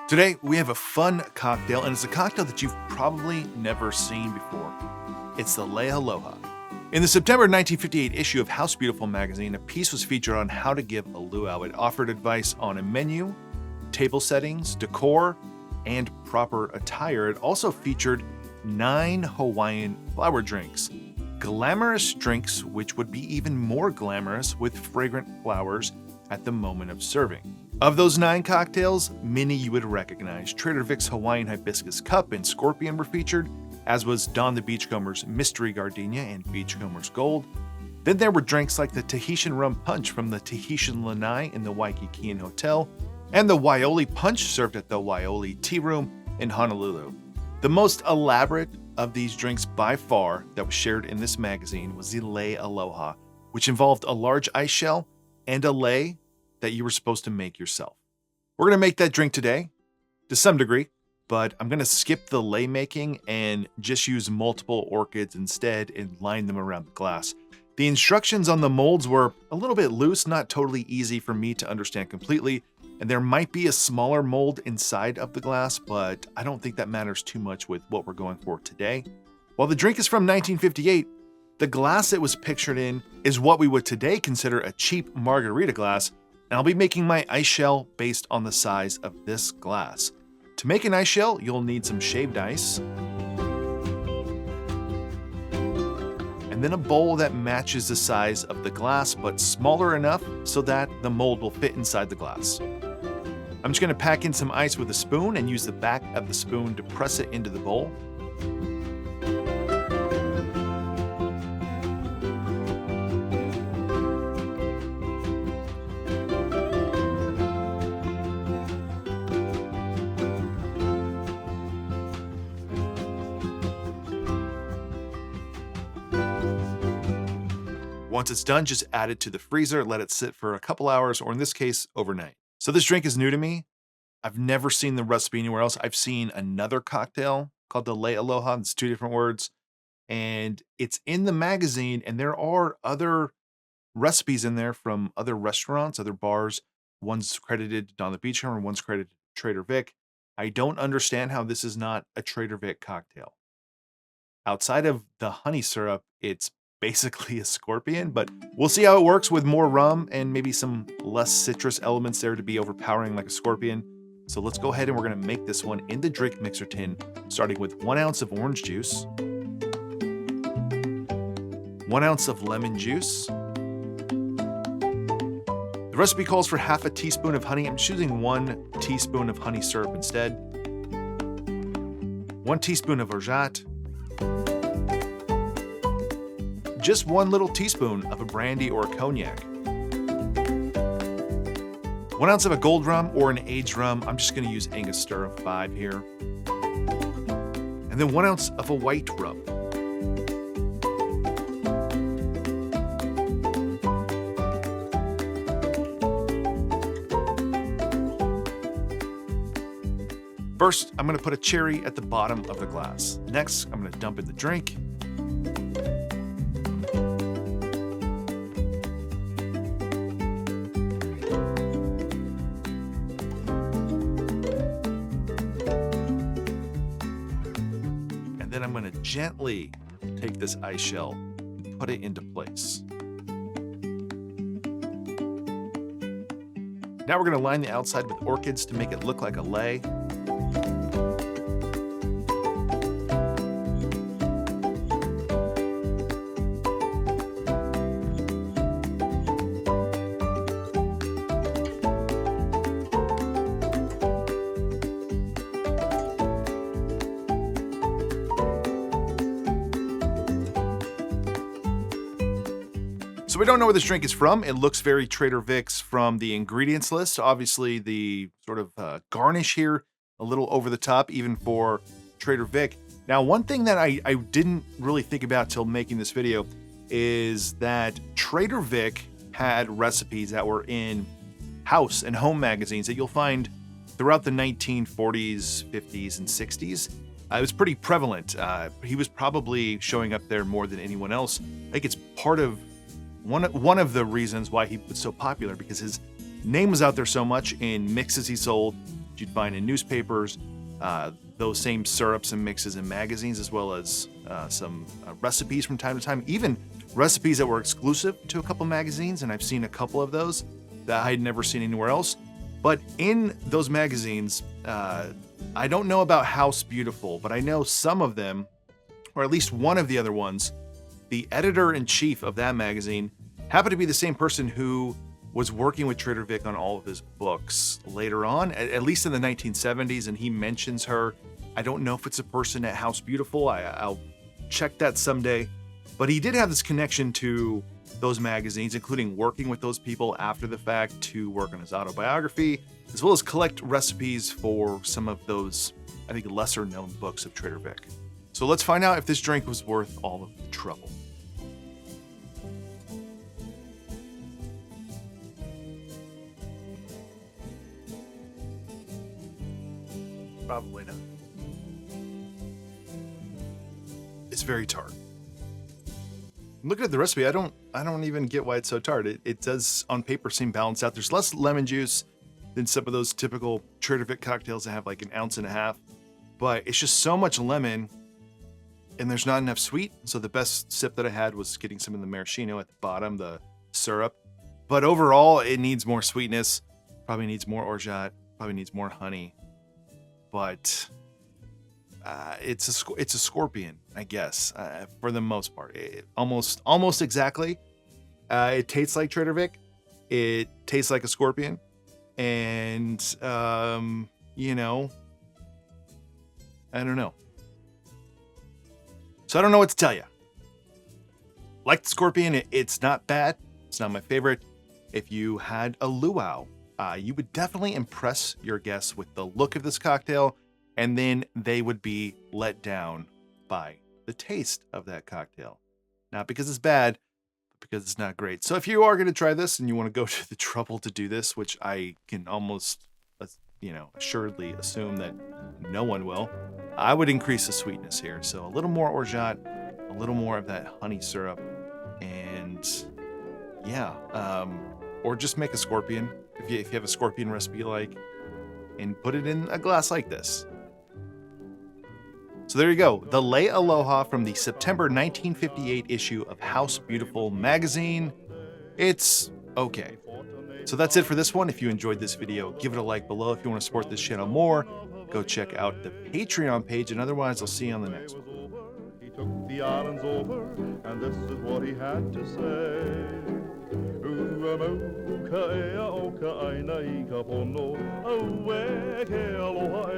Today, we have a fun cocktail, and it's a cocktail that you've probably never seen before. It's the Leialoha. In the September 1958 issue of House Beautiful magazine, a piece was featured on how to give a luau. It offered advice on a menu, table settings, decor, and proper attire. It also featured 9 Hawaiian flower drinks, glamorous drinks which would be even more glamorous with fragrant flowers at the moment of serving. Of those 9 cocktails, many you would recognize. Trader Vic's Hawaiian Hibiscus Cup and Scorpion were featured, as was Don the Beachcomber's Mystery Gardenia and Beachcomber's Gold. Then there were drinks like the Tahitian Rum Punch from the Tahitian Lanai in the Waikikian Hotel, and the Waioli Punch served at the Waioli Tea Room in Honolulu. The most elaborate of these drinks by far that was shared in this magazine was the Leialoha, which involved a large ice shell and a lei that you were supposed to make yourself. We're going to make that drink today, to some degree, but I'm going to skip the lei making and just use multiple orchids instead and line them around the glass. The instructions on the molds were a little bit loose, not totally easy for me to understand completely, and there might be a smaller mold inside of the glass, but I don't think that matters too much with what we're going for today. While the drink is from 1958, the glass it was pictured in is what we would today consider a cheap margarita glass, and I'll be making my ice shell based on the size of this glass. To make an ice shell, you'll need some shaved ice, and then a bowl that matches the size of the glass, but smaller enough so that the mold will fit inside the glass. I'm just going to pack in some ice with a spoon and use the back of the spoon to press it into the bowl. Once it's done, just add it to the freezer, let it sit for a couple hours, or in this case, overnight. So this drink is new to me. I've never seen the recipe anywhere else. I've seen another cocktail called the Leialoha. It's 2 different words. And it's in the magazine, and there are other recipes in there from other restaurants, other bars. One's credited to Don the Beachcomber, one's credited to Trader Vic. I don't understand how this is not a Trader Vic cocktail. Outside of the honey syrup, it's basically a scorpion, but we'll see how it works with more rum and maybe some less citrus elements there to be overpowering like a scorpion. So let's go ahead and we're going to make this one in the drink mixer tin, starting with 1 ounce of orange juice, 1 ounce of lemon juice. The recipe calls for half a teaspoon of honey. I'm choosing 1 teaspoon of honey syrup instead, 1 teaspoon of orgeat, just 1 little teaspoon of a brandy or a cognac, 1 ounce of a gold rum or an aged rum. I'm just going to use Angostura 5 here. And then 1 ounce of a white rum. First, I'm going to put a cherry at the bottom of the glass. Next, I'm going to dump in the drink. Then I'm going to gently take this ice shell and put it into place. Now we're going to line the outside with orchids to make it look like a lei. So we don't know where this drink is from. It looks very Trader Vic's from the ingredients list. Obviously, the sort of garnish here, a little over the top, even for Trader Vic. Now, one thing that I didn't really think about till making this video is that Trader Vic had recipes that were in house and home magazines that you'll find throughout the 1940s, 50s, and 60s. It was pretty prevalent. He was probably showing up there more than anyone else. I think it's part of one of the reasons why he was so popular, because his name was out there so much in mixes he sold that you'd find in newspapers, those same syrups and mixes in magazines, as well as some recipes from time to time, even recipes that were exclusive to a couple magazines, and I've seen a couple of those that I had never seen anywhere else. But in those magazines, I don't know about House Beautiful, but I know some of them, or at least one of the other ones, the editor-in-chief of that magazine happened to be the same person who was working with Trader Vic on all of his books later on, at least in the 1970s, and he mentions her. I don't know if it's a person at House Beautiful. I'll check that someday. But he did have this connection to those magazines, including working with those people after the fact to work on his autobiography, as well as collect recipes for some of those, I think, lesser-known books of Trader Vic. So let's find out if this drink was worth all of the trouble. Probably not. It's very tart. Looking at the recipe, I don't even get why it's so tart. It does on paper seem balanced out. There's less lemon juice than some of those typical Trader Vic cocktails that have like 1.5 ounces, but it's just so much lemon and there's not enough sweet. So the best sip that I had was getting some of the maraschino at the bottom, the syrup. But overall, it needs more sweetness, probably needs more orgeat, probably needs more honey. But it's a scorpion, I guess, for the most part. Almost exactly. It tastes like Trader Vic. It tastes like a scorpion, and you know, I don't know. So I don't know what to tell you. Like the scorpion, it's not bad. It's not my favorite. If you had a luau, you would definitely impress your guests with the look of this cocktail, and then they would be let down by the taste of that cocktail. Not because it's bad, but because it's not great. So if you are going to try this and you want to go to the trouble to do this, which I can almost, assuredly assume that no one will, I would increase the sweetness here. So a little more orgeat, a little more of that honey syrup, and or just make a scorpion if you have a scorpion recipe you like, and put it in a glass like this. So there you go, the Leialoha from the September 1958 issue of House Beautiful magazine. It's okay. So that's it for this one. If you enjoyed this video, give it a like below. If you want to support this channel more, go check out the Patreon page, and otherwise I'll see you on the next one. He took the islands over, and this is what he had to say. Ua mau ka ea o ka aina I ka pono, au e ke aloha